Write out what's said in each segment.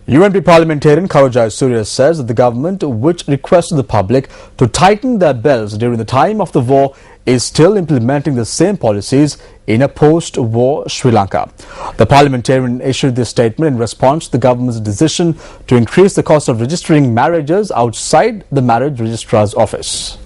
UNP parliamentarian Karojai Surya says that the government, which requested the public to tighten their belts during the time of the war, is still implementing the same policies in a post-war Sri Lanka. The parliamentarian issued this statement in response to the government's decision to increase the cost of registering marriages outside the marriage registrar's office.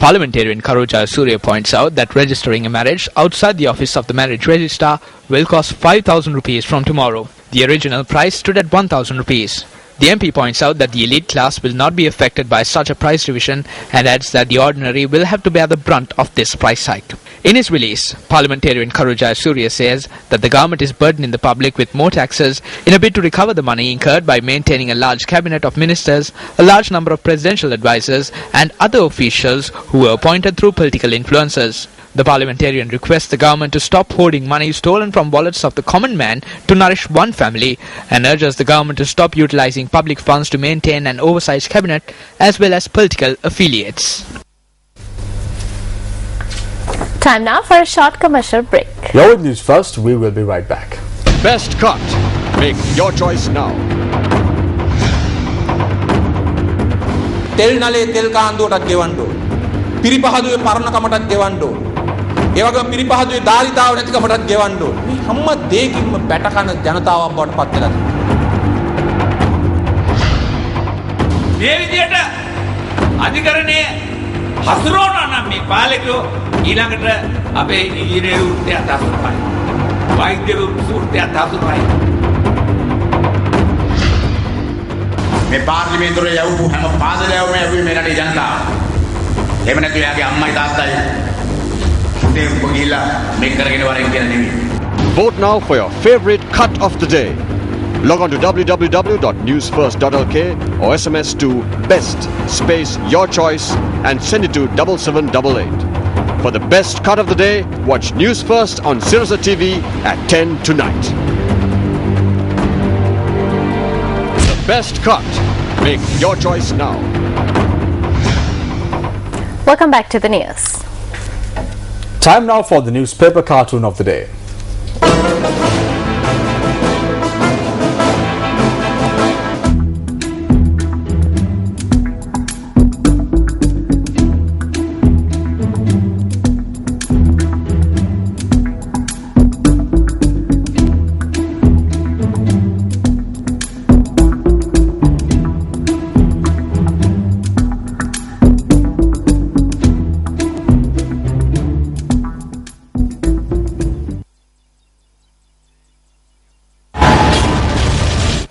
Parliamentarian Karojai Surya points out that registering a marriage outside the office of the marriage registrar will cost 5,000 rupees from tomorrow. The original price stood at 1,000 rupees. The MP points out that the elite class will not be affected by such a price revision and adds that the ordinary will have to bear the brunt of this price hike. In his release, Parliamentarian Karojai Surya says that the government is burdening the public with more taxes in a bid to recover the money incurred by maintaining a large cabinet of ministers, a large number of presidential advisers and other officials who were appointed through political influencers. The parliamentarian requests the government to stop hoarding money stolen from wallets of the common man to nourish one family and urges the government to stop utilizing public funds to maintain an oversized cabinet as well as political affiliates. Time now for a short commercial break. You're with News First. We will be right back. Best cut. Make your choice now. තෙල් නලේ තෙල් කාන්දුවටත් ගෙවන්න ඕන. පිරිපහදුවේ පරණකමටත් ගෙවන්න ඕන. ඒ වගේම පිරිපහදුවේ ධාරිතාව නැතිකමටත් ගෙවන්න ඕන. මේ හැම දෙයකින්ම බැටකන ජනතාවක් බවට පත් වෙලා තියෙනවා. මේ විදියට අධිකරණයේ හසුරුවනවා නම් මේ පාලකයෝ ඊළඟට අපේ ඉංජිනේරු වෘත්තියත් හසුරුවයි. වෛද්‍ය වෘත්තියත් හසුරුවයි. මේ පාර්ලිමේන්තුවේ යවපු හැම පාසලයක්ම යවුවේ මේ රටේ ජනතාව. එහෙම නැත්නම් එයාගේ අම්මයි තාත්තයි උදේ ගිහිල්ලා මේක කරගෙන වරෙන් කියලා නෙමෙයි. Vote now for your favorite cut of the day. Log on to www.newsfirst.lk or SMS to BEST space your choice and send it to 7788. For the best cut of the day, watch News First on Sirius TV at 10 tonight. The best cut. Make your choice now. Welcome back to the news. Time now for the newspaper cartoon of the day.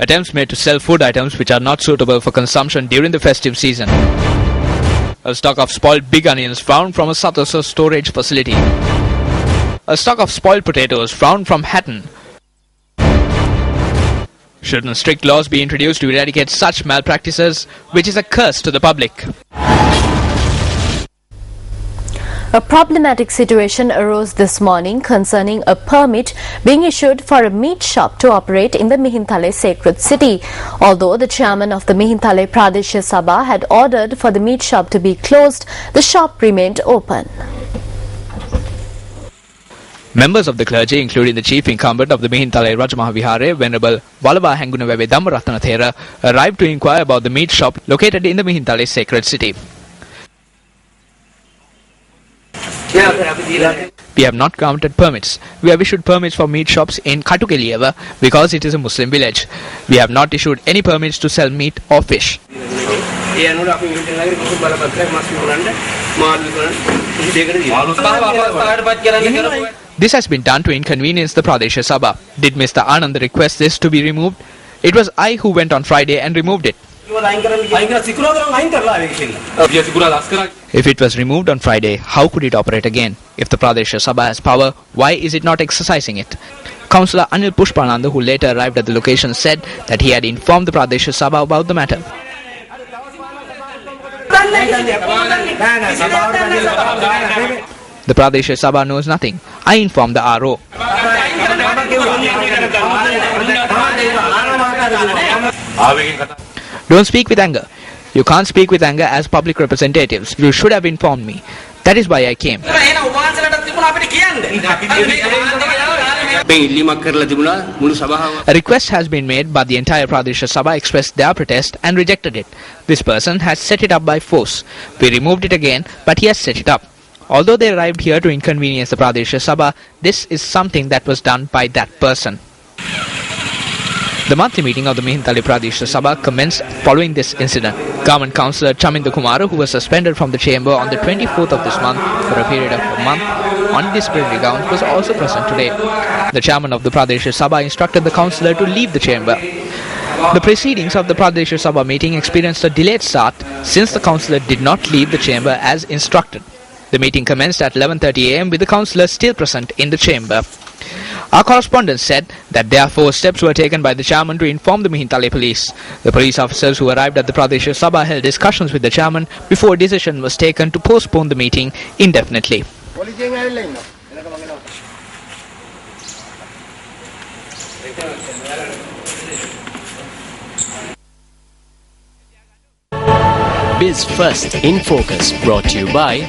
Attempts made to sell food items which are not suitable for consumption during the festive season. A stock of spoiled big onions found from a Sathosa storage facility. A stock of spoiled potatoes found from Hatton. Shouldn't strict laws be introduced to eradicate such malpractices, which is a curse to the public? A problematic situation arose this morning concerning a permit being issued for a meat shop to operate in the Mihintale sacred city. Although the chairman of the Mihintale Pradesha Sabha had ordered for the meat shop to be closed, the shop remained open. Members of the clergy, including the chief incumbent of the Mihintale Rajamaha Vihare, Venerable Walava Hangunawave Dhammaratana Thera, arrived to inquire about the meat shop located in the Mihintale sacred city. We have not granted permits. We have issued permits for meat shops in Katukelieva because it is a Muslim village. We have not issued any permits to sell meat or fish. This has been done to inconvenience the Pradesha Sabha. Did Mr. Anand request this to be removed? It was I who went on Friday and removed it. If it was removed on Friday, how could it operate again? If the Pradesha Sabha has power, why is it not exercising it? Councillor Anil Pushpananda, who later arrived at the location, said that he had informed the Pradesha Sabha about the matter. The Pradesha Sabha knows nothing. I informed the RO. Don't speak with anger. You can't speak with anger as public representatives. You should have informed me. That is why I came. A request has been made, but the entire Pradesh Sabha expressed their protest and rejected it. This person has set it up by force. We removed it again, but he has set it up. Although they arrived here to inconvenience the Pradesh Sabha, this is something that was done by that person. The monthly meeting of the Mihintale Pradesh Sabha commenced following this incident. Government Councillor Chaminda Kumar, who was suspended from the chamber on the 24th of this month for a period of a month on disciplinary grounds, was also present today. The chairman of the Pradesh Sabha instructed the councillor to leave the chamber. The proceedings of the Pradesh Sabha meeting experienced a delayed start since the councillor did not leave the chamber as instructed. The meeting commenced at 11:30 am with the councillor still present in the chamber. Our correspondent said that therefore steps were taken by the chairman to inform the Mihintale police. The police officers who arrived at the Pradesh Sabha held discussions with the chairman before a decision was taken to postpone the meeting indefinitely. Biz First in Focus, brought to you by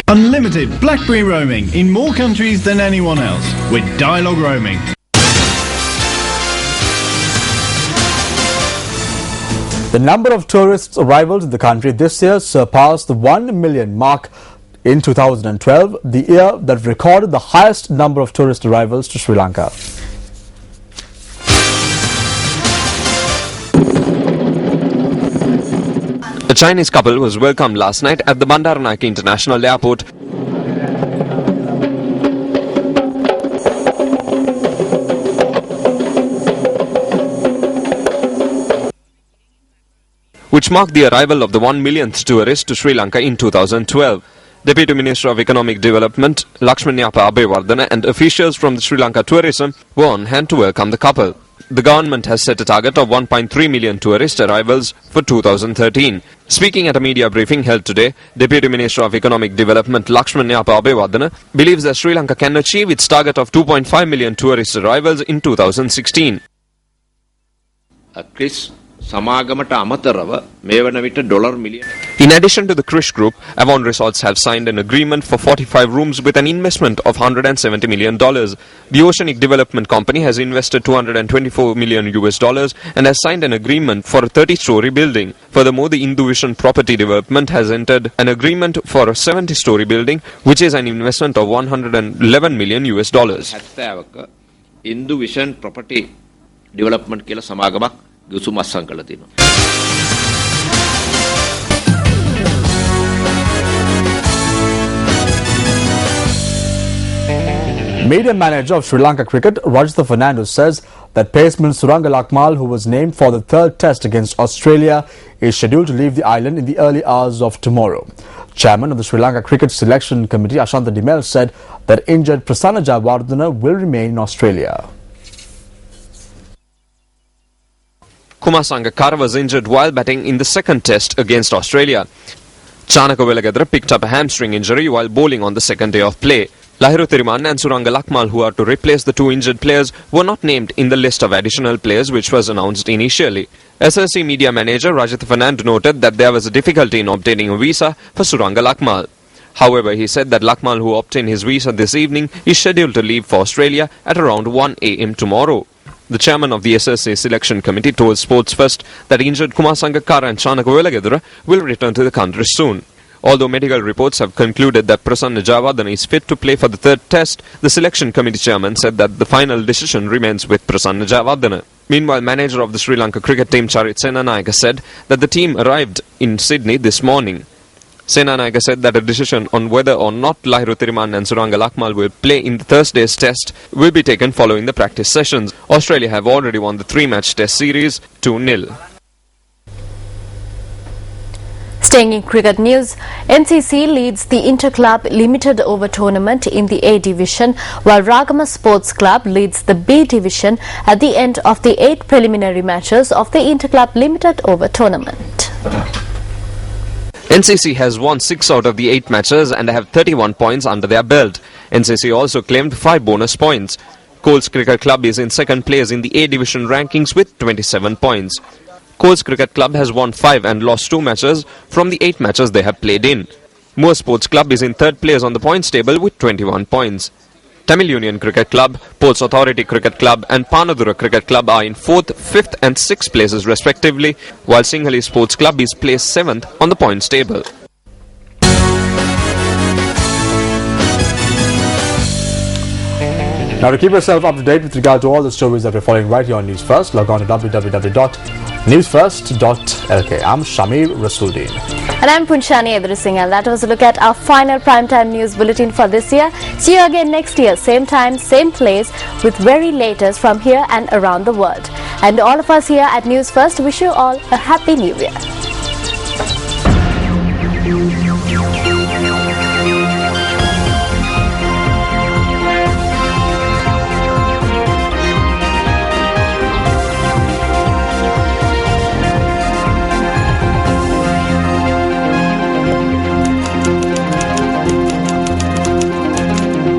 Unlimited BlackBerry roaming in more countries than anyone else with Dialogue Roaming. The number of tourists arrivals in the country this year surpassed the 1 million mark in 2012, the year that recorded the highest number of tourist arrivals to Sri Lanka. A Chinese couple was welcomed last night at the Bandaranaike International Airport. Which marked the arrival of the 1 millionth tourist to Sri Lanka in 2012. Deputy Minister of Economic Development Lakshmanyapa Abeyewardene and officials from the Sri Lanka Tourism were on hand to welcome the couple. The government has set a target of 1.3 million tourist arrivals for 2013. Speaking at a media briefing held today, Deputy Minister of Economic Development Lakshmanyapa Abeyewardene believes that Sri Lanka can achieve its target of 2.5 million tourist arrivals in 2016. In addition to the Krish Group, Avon Resorts have signed an agreement for 45 rooms with an investment of $170 million. The Oceanic Development Company has invested $224 million and has signed an agreement for a 30-story building. Furthermore, the Induvision Property Development has entered an agreement for a 70-story building, which is an investment of $111 million. Induvision Property Development කියලා සමාගමක් ගුසුමස්සන් කළා තියෙනවා. Media manager of Sri Lanka Cricket, Rajitha Fernandez, says that paceman Suranga Lakmal, who was named for the third test against Australia, is scheduled to leave the island in the early hours of tomorrow. Chairman of the Sri Lanka Cricket Selection Committee, Ashanta Dimel, said that injured Prasanna Jayawardene will remain in Australia. Kumar Sangakkara was injured while batting in the second test against Australia. Chanaka Velagadra picked up a hamstring injury while bowling on the second day of play. Lahiru Thirimanne and Suranga Lakmal, who are to replace the two injured players, were not named in the list of additional players which was announced initially. SLC media manager Rajitha Fernand noted that there was a difficulty in obtaining a visa for Suranga Lakmal. However, he said that Lakmal, who obtained his visa this evening, is scheduled to leave for Australia at around 1 am tomorrow. The chairman of the SSA Selection Committee told Sports First that injured Kumar Sangakkara and Chanaka Velagadra will return to the country soon. Although medical reports have concluded that Prasanna Jayawardene is fit to play for the third test, the selection committee chairman said that the final decision remains with Prasanna Jayawardene. Meanwhile, manager of the Sri Lanka cricket team Charit Senanayake said that the team arrived in Sydney this morning. Senanayake said that a decision on whether or not Lahiru Thirimanne and Suranga Lakmal will play in the Thursday's test will be taken following the practice sessions. Australia have already won the 3-match test series 2-0. Staying in cricket news, NCC leads the Inter-Club Limited Over tournament in the A Division, while Ragama Sports Club leads the B Division at the end of the 8 preliminary matches of the Inter-Club Limited Over tournament. NCC has won 6 out of the 8 matches and have 31 points under their belt. NCC also claimed 5 bonus points. Coles Cricket Club is in second place in the A Division rankings with 27 points. Coles Cricket Club has won 5 and lost 2 matches from the 8 matches they have played in. Moore Sports Club is in third place on the points table with 21 points. Tamil Union Cricket Club, Ports Authority Cricket Club and Panadura Cricket Club are in 4th, 5th and 6th places respectively, while Singhali Sports Club is placed 7th on the points table. Now, to keep yourself up to date with regard to all the stories that we're following right here on News First, log on to www.newsfirst.lk. I'm Shamir Rasuldeen. And I'm Punchani Edrising, and that was a look at our final primetime news bulletin for this year. See you again next year, same time, same place, with very latest from here and around the world. And all of us here at News First wish you all a happy new year.